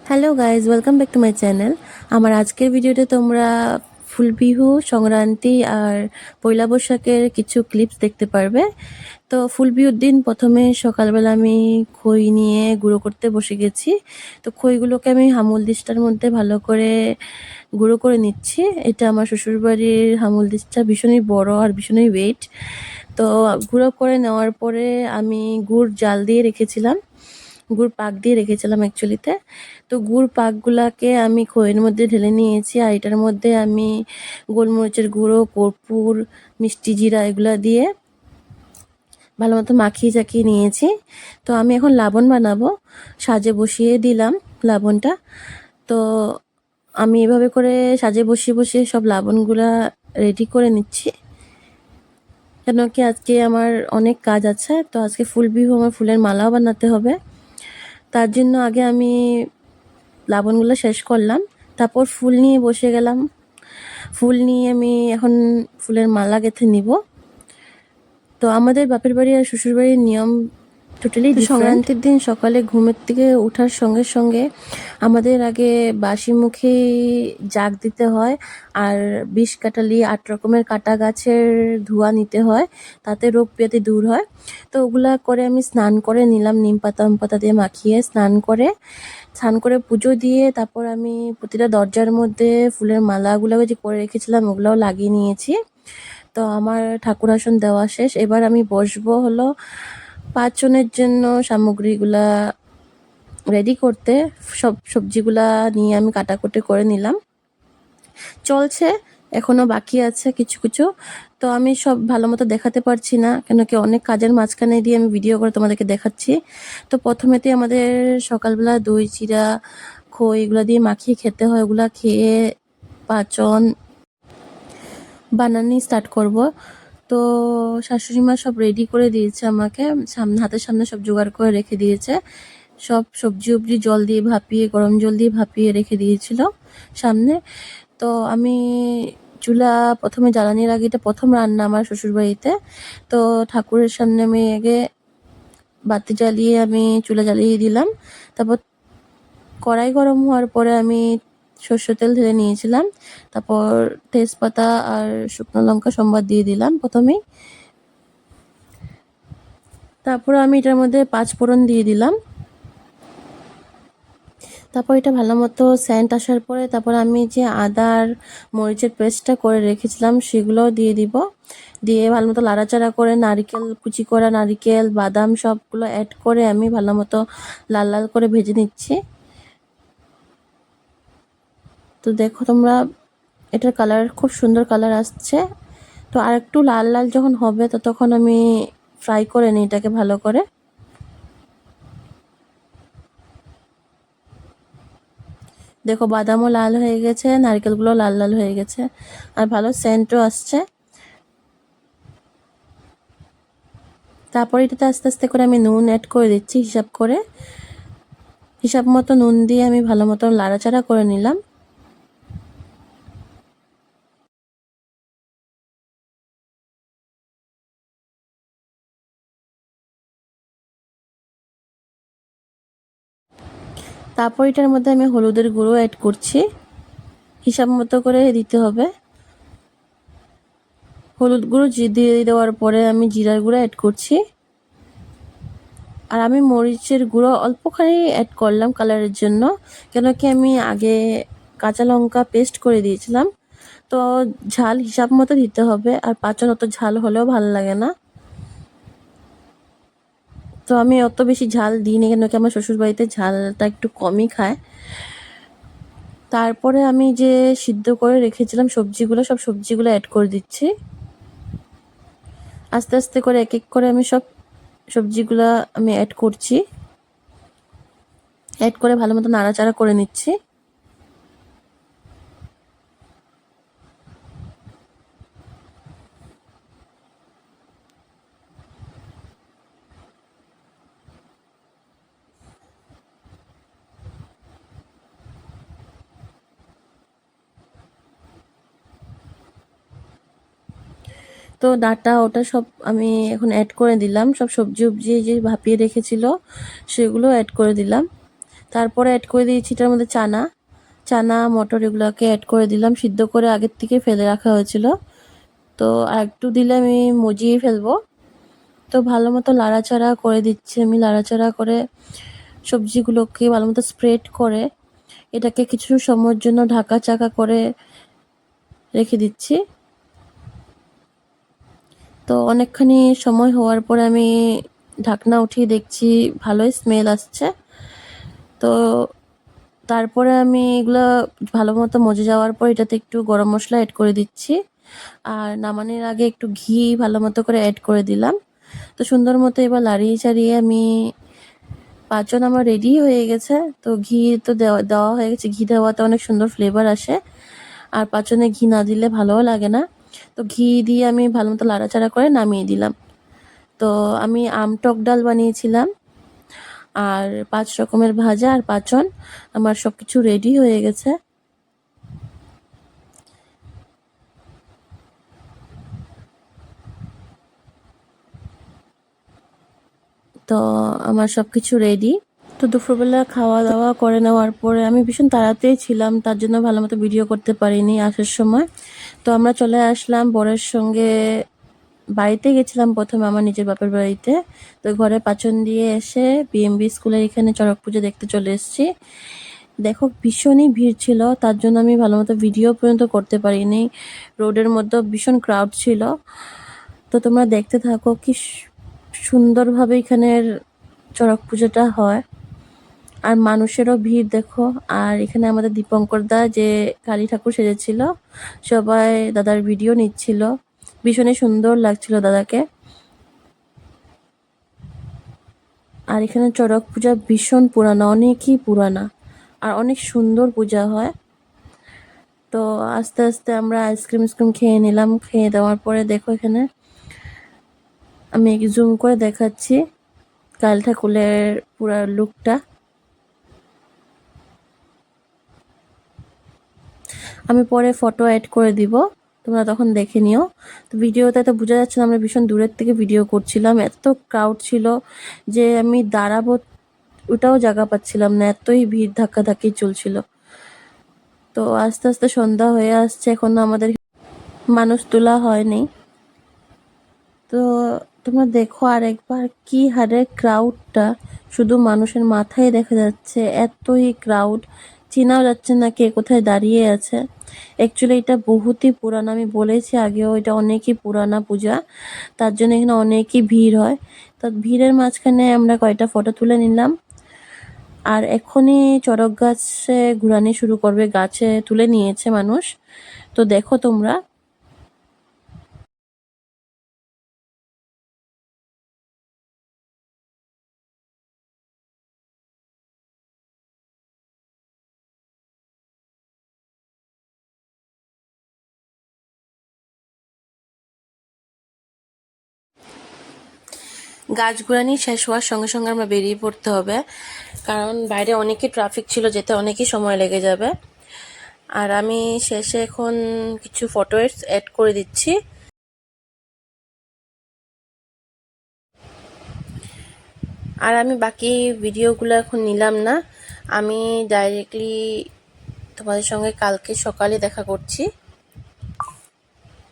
Hello guys, welcome back to my channel. আমার আজকের ভিডিওতে তোমরা ফুল বিহু, সংক্রান্তি আর পয়লা বৈশাখের কিছু ক্লিপস দেখতে পারবে। তো ফুল বিহুর দিন প্রথমে সকালবেলা আমি খই নিয়ে গুঁড়ো করতে বসে গেছি। তো খইগুলোকে আমি হামুল দিস্তার মধ্যে ভালো করে গুঁড়ো করে নিচ্ছি। এটা আমার শ্বশুরবাড়ির হামুল দিস্তা, ভীষণই বড় আর ভীষণই ওয়েট। তো গুঁড়ো করে নেওয়ার পরে আমি গুড় জাল দিয়ে রেখেছিলাম, গুড় পাক দিয়ে রেখেছিলাম অ্যাকচুয়ালিতে। তো গুড় পাকগুলাকে আমি খইয়ের মধ্যে ঢেলে নিয়েছি, আর এটার মধ্যে আমি গোলমরিচের গুঁড়ো, কর্পূর, মিষ্টি জিরা এগুলা দিয়ে ভালো মতো মাখিয়ে চাকিয়ে নিয়েছি। তো আমি এখন লবণ বানাবো, সাজে বসিয়ে দিলাম লবণটা। তো আমি এভাবে করে সাজে বসিয়ে বসিয়ে সব লবণগুলা রেডি করে নিচ্ছি, কেন কি আজকে আমার অনেক কাজ আছে। তো আজকে ফুল বিহু, আমার ফুলের মালাও বানাতে হবে। তার জন্য আগে আমি লবণগুলো শেষ করলাম, তারপর ফুল নিয়ে বসে গেলাম। ফুল নিয়ে আমি এখন ফুলের মালা গেঁথে নিব। তো আমাদের বাপের বাড়ি আর শ্বশুর বাড়ির নিয়ম টোটালি ডিফারেন্ট। সংক্রান্তির দিন সকালে ঘুমের থেকে ওঠার সঙ্গে সঙ্গে আমাদের আগে বাসি মুখে জাগ দিতে হয়, আর ২০ কাটালি ৮ রকমের কাটা গাছের ধোঁয়া নিতে হয়, তাতে রোগ ব্যাধি দূর হয়। তো ওগুলা করে আমি স্নান করে নিলাম, নিম পাতা দিয়ে মাখিয়ে স্নান করে পুজো দিয়ে তারপর আমি প্রতিটা দরজার মধ্যে ফুলের মালাগুলো যে করে রেখেছিলাম ওগুলাও লাগিয়ে নিয়েছি। তো আমার ঠাকুর আসন দেওয়া শেষ। এবার আমি বসবো হলো ৫ জনের জন্য সামগ্রীগুলা রেডি করতে। সব সবজিগুলা নিয়ে আমি কাটাকুটি করে নিলাম, চলছে, এখনো বাকি আছে কিছু কিছু। তো আমি সব ভালো মতো দেখাতে পারছি না, কেন কি অনেক কাজের মাঝখানে দিয়ে আমি ভিডিও করে তোমাদেরকে দেখাচ্ছি। তো প্রথমেতে আমাদের সকালবেলা দই চিড়া খই এগুলো দিয়ে মাখিয়ে খেতে হয়। ওগুলা খেয়ে পাচন বানানি স্টার্ট করব। তো শাশুড়ি মা সব রেডি করে দিয়েছে আমাকে, হাতের সামনে সব জোগাড় করে রেখে দিয়েছে। সব সবজি উবজি জল দিয়ে ভাপিয়ে, গরম জল দিয়ে ভাপিয়ে রেখে দিয়েছিল সামনে। তো আমি চুলা প্রথমে জ্বালানির আগে, এটা প্রথম রান্না আমার শ্বশুরবাড়িতে। তো ঠাকুরের সামনে আমি আগে বাতি জ্বালিয়ে আমি চুলা জ্বালিয়ে দিলাম। তারপর কড়াই গরম হওয়ার পরে আমি সর্ষের তেল ঢেলে নিয়েছিলাম। তারপর তেজপাতা আর শুকনো লঙ্কা সম্বাদ দিয়ে দিলাম প্রথমেই। তারপর আমি এটার মধ্যে ৫ ফোড়ন দিয়ে দিলাম। তারপর এটা ভালো মতো সেন্ট আসার পরে তারপর আমি যে আদার মরিচের পেস্টটা করে রেখেছিলাম সেগুলোও দিয়ে দিব। দিয়ে ভালো মতো লাড়াচাড়া করে নারকেল, কুচি করা নারকেল, বাদাম সবগুলো অ্যাড করে আমি ভালো মতো লাল লাল করে ভেজে নিচ্ছি। তো দেখো তোমরা, এটার কালার খুব সুন্দর কালার আসছে। তো আর একটু লাল লাল যখন হবে তো তখন আমি ফ্রাই করে নিই এটাকে ভালো করে। দেখো বাদামও লাল হয়ে গেছে, নারকেলগুলো লাল লাল হয়ে গেছে, আর ভালো সেন্টও আসছে। তারপর এটাতে আস্তে আস্তে করে আমি নুন অ্যাড করে দিচ্ছি, হিসাব মতো নুন দিয়ে আমি ভালো মতো লাড়াচাড়া করে নিলাম। তারপর এটার মধ্যে আমি হলুদের গুঁড়ো অ্যাড করছি, হিসাব মতো করে দিতে হবে। হলুদ গুঁড়ো দিয়ে দেওয়ার পরে আমি জিরার গুঁড়ো অ্যাড করছি, আর আমি মরিচের গুঁড়ো অল্পখানি অ্যাড করলাম কালারের জন্য, কেন কি আমি আগে কাঁচা লঙ্কা পেস্ট করে দিয়েছিলাম। তো ঝাল হিসাব মতো দিতে হবে, আর পাঁচন অত ঝাল হলেও ভালো লাগে না। তো আমি অত বেশি ঝাল দিইনি, কেন কি আমার শ্বশুরবাড়িতে ঝালটা একটু কমই খায়। তারপরে আমি যে সিদ্ধ করে রেখেছিলাম সবজিগুলো, সব সবজিগুলো অ্যাড করে দিচ্ছি। আস্তে আস্তে করে এক এক করে আমি সব সবজিগুলো আমি অ্যাড করছি, অ্যাড করে ভালো মতো নাড়াচাড়া করে নিচ্ছি। তো ডাটা ওটা সব আমি এখন অ্যাড করে দিলাম, সব সবজি উবজি যে ভাপিয়ে রেখেছিল সেগুলো অ্যাড করে দিলাম। তারপরে অ্যাড করে দিয়েছি এটার মধ্যে চানা মটর এগুলোকে অ্যাড করে দিলাম, সিদ্ধ করে আগের থেকে ফেলে রাখা হয়েছিল। তো আর একটু দিলে আমি মজিয়ে ফেলবো। তো ভালো মতো লাড়াচাড়া করে দিচ্ছি, আমি লাড়াচাড়া করে সবজিগুলোকে ভালো মতো স্প্রেড করে এটাকে কিছু সময়ের জন্য ঢাকা চাকা করে রেখে দিচ্ছি। তো অনেকখানি সময় হওয়ার পরে আমি ঢাকনা উঠিয়ে দেখছি ভালোই স্মেল আসছে। তো তারপরে আমি এগুলো ভালো মতো মজে যাওয়ার পর এটাতে একটু গরম মশলা অ্যাড করে দিচ্ছি, আর নামানোর আগে একটু ঘি ভালো মতো করে অ্যাড করে দিলাম। তো সুন্দর মতো এবার লাড়িয়ে চাড়িয়ে আমি পাঁচন আমার রেডি হয়ে গেছে। তো ঘি তো দেওয়া দেওয়া হয়ে গেছে, ঘি দেওয়াতে অনেক সুন্দর ফ্লেভার আসে, আর পাঁচনে ঘি না দিলে ভালোও লাগে না। তো ঘি দিয়ে আমি ভালো মতো লাড়াচাড়া করে নামিয়ে দিলাম। তো আমি আম টক ডাল বানিয়েছিলাম, আর 5 রকমের ভাজা আর পাঁচন আমার সব কিছু রেডি হয়ে গেছে। তো আমার সব কিছু রেডি। তো দুপুরবেলা খাওয়া দাওয়া করে নেওয়ার পরে আমি ভীষণ তাড়াতেই ছিলাম, তার জন্য ভালো মতো ভিডিও করতে পারিনি আসার সময়। তো আমরা চলে আসলাম বরের সঙ্গে, বাড়িতে গেছিলাম প্রথমে আমার নিজের বাপের বাড়িতে। তো ঘরে পাচন দিয়ে এসে বিএমবি স্কুলের এখানে চড়ক পুজো দেখতে চলে এসেছি। দেখো ভীষণই ভিড় ছিল, তার জন্য আমি ভালো মতো ভিডিও পর্যন্ত করতে পারিনি। রোডের মধ্যে ভীষণ ক্রাউড ছিল। তো তোমরা দেখতে থাকো কি সুন্দরভাবে এখানের চড়ক পুজোটা হয়, আর মানুষেরও ভিড় দেখো। আর এখানে আমাদের দীপঙ্কর দা যে কালী ঠাকুর সেজেছিল, সবাই দাদার ভিডিও নিচ্ছিল, ভীষণই সুন্দর লাগছিল দাদাকে। আর এখানে চড়ক পূজা ভীষণ পুরানা, অনেকই পুরানা, আর অনেক সুন্দর পূজা হয়। তো আস্তে আস্তে আমরা আইসক্রিম খেয়ে নিলাম, খেয়ে দেওয়ার পরে দেখো এখানে আমি জুম করে দেখাচ্ছি কালী ঠাকুরের পুরা লুকটা। আমি পরে ফটো অ্যাড করে দিব, তোমরা তখন দেখে নিও। তো ভিডিওতে তো বোঝা যাচ্ছে না, আমরা ভীষণ দূরের থেকে ভিডিও করছিলাম, এত ক্রাউড ছিল যে আমি দাঁড়াবো ওটাও জায়গা পাচ্ছিলাম না, এতই ভিড় ধাক্কাধাক্কি চলছিল। তো আস্তে আস্তে সন্ধ্যা হয়ে আসছে, এখনো আমাদের মানুষ তোলা হয়নি। তো তোমরা দেখো আরেকবার কি হারে ক্রাউডটা, শুধু মানুষের মাথায় দেখা যাচ্ছে, এতই ক্রাউড, চেনাও যাচ্ছে না কে কোথায় দাঁড়িয়ে আছে। অ্যাকচুয়ালি এটা বহুতই পুরানো, আমি বলেছি আগেও এটা অনেকই পুরানা পূজা, তার জন্য এখানে অনেকই ভিড় হয়। তো ভিড়ের মাঝখানে আমরা কয়টা ফটো তুলে নিলাম। আর এখনই চড়ক গাছে ঘুরানি শুরু করবে, গাছে তুলে নিয়েছে মানুষ। তো দেখো তোমরা। গাছ ঘোরানি শেষ হওয়ার সঙ্গে সঙ্গে আমরা বেরিয়ে পড়তে হবে, কারণ বাইরে অনেকই ট্রাফিক ছিল, যেতে অনেকই সময় লেগে যাবে। আর আমি শেষে এখন কিছু ফটো অ্যাড করে দিচ্ছি। আর আমি বাকি ভিডিওগুলো এখন নিলাম না, আমি ডাইরেক্টলি তোমাদের সঙ্গে কালকে সকালে দেখা করছি।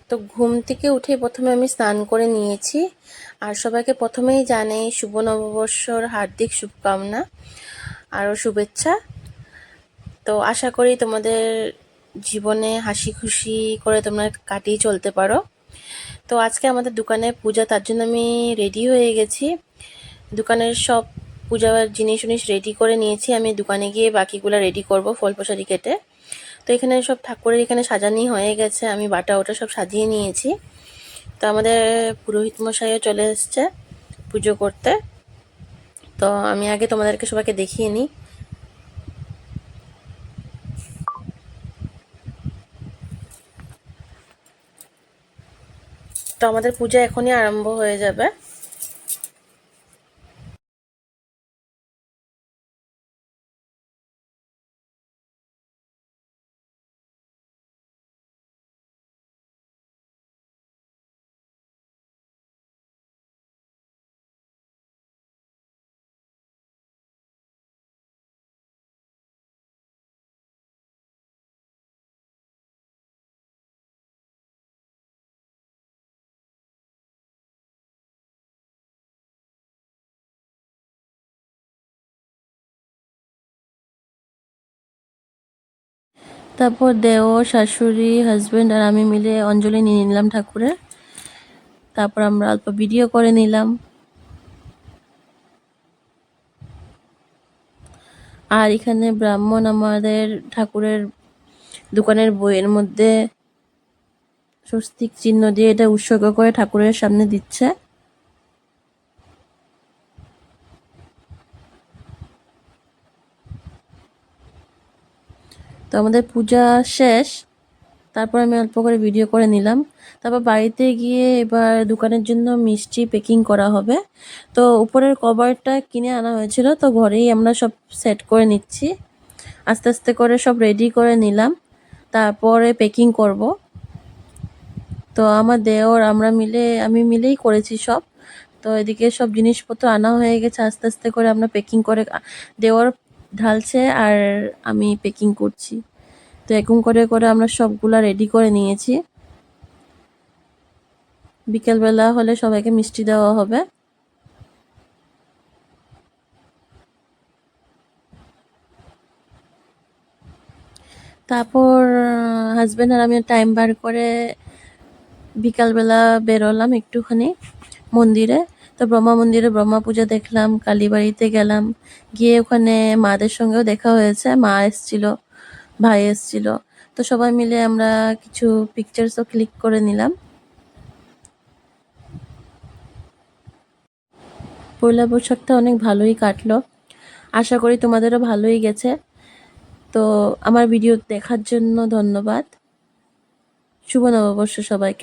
তো ঘুম থেকে উঠে প্রথমে আমি স্নান করে নিয়েছি, আর সবাইকে প্রথমেই জানাই শুভ নববর্ষর হার্দিক শুভকামনা আরও শুভেচ্ছা। তো আশা করি তোমাদের জীবনে হাসি খুশি করে তোমরা কাটিয়ে চলতে পারো। তো আজকে আমাদের দোকানে পূজা, তার জন্য আমি রেডি হয়ে গেছি, দোকানের সব পূজার জিনিস রেডি করে নিয়েছি। আমি দোকানে গিয়ে বাকিগুলো রেডি করব, ফল প্রসাদি কেটে। তো এখানে সব ঠাকুরের এখানে সাজানি হয়ে গেছে, আমি বাটা ওটা সব সাজিয়ে নিয়েছি। তো আমাদের পুরোহিত মশাইও চলে এসছে পুজো করতে। তো আমি আগে তোমাদেরকে সবাইকে দেখিয়ে নিই। তো আমাদের পূজা এখনই আরম্ভ হয়ে যাবে। তারপর দেওর, শাশুড়ি, হাজবেন্ড আর আমি মিলে অঞ্জলি নিয়ে নিলাম ঠাকুরের। তারপর আমরা অল্প ভিডিও করে নিলাম। আর এখানে ব্রাহ্মণ আমাদের ঠাকুরের দোকানের বইয়ের মধ্যে স্বস্তিক চিহ্ন দিয়ে এটা উৎসর্গ করে ঠাকুরের সামনে দিচ্ছে। তো আমাদের পূজা শেষ। তারপর আমি অল্প করে ভিডিও করে নিলাম। তারপর বাড়িতে গিয়ে এবার দোকানের জন্য মিষ্টি প্যাকিং করা হবে। তো উপরের কভারটা কিনে আনা হয়েছিল, তো ঘরেই আমরা সব সেট করে নিচ্ছি। আস্তে আস্তে করে সব রেডি করে নিলাম, তারপরে প্যাকিং করব। তো আমার দেওর আমি মিলেই করেছি সব। তো এদিকে সব জিনিসপত্র আনা হয়ে গেছে, আস্তে আস্তে করে আমরা প্যাকিং করে দেওর ঢালছে আর আমি প্যাকিং করছি। তো এরকম করে করে আমরা সবগুলা রেডি করে নিয়েছি। বিকেলবেলা হলে সবাইকে মিষ্টি দেওয়া হবে। তারপর হাজবেন্ড আর আমি টাইম বার করে বিকালবেলা বেরোলাম একটুখানি মন্দিরে। তো ব্রহ্মা মন্দিরে ব্রহ্মা পূজা দেখলাম, কালীবাড়িতে গেলাম, গিয়ে ওখানে মাদের সঙ্গেও দেখা হয়েছে, মা এসছিল, ভাই এসছিল। তো সবাই মিলে আমরা কিছু পিকচার্সও ক্লিক করে নিলাম। পয়লা বৈশাখটা অনেক ভালোই কাটলো, আশা করি তোমাদেরও ভালোই গেছে। তো আমার ভিডিও দেখার জন্য ধন্যবাদ। শুভ নববর্ষ সবাইকে।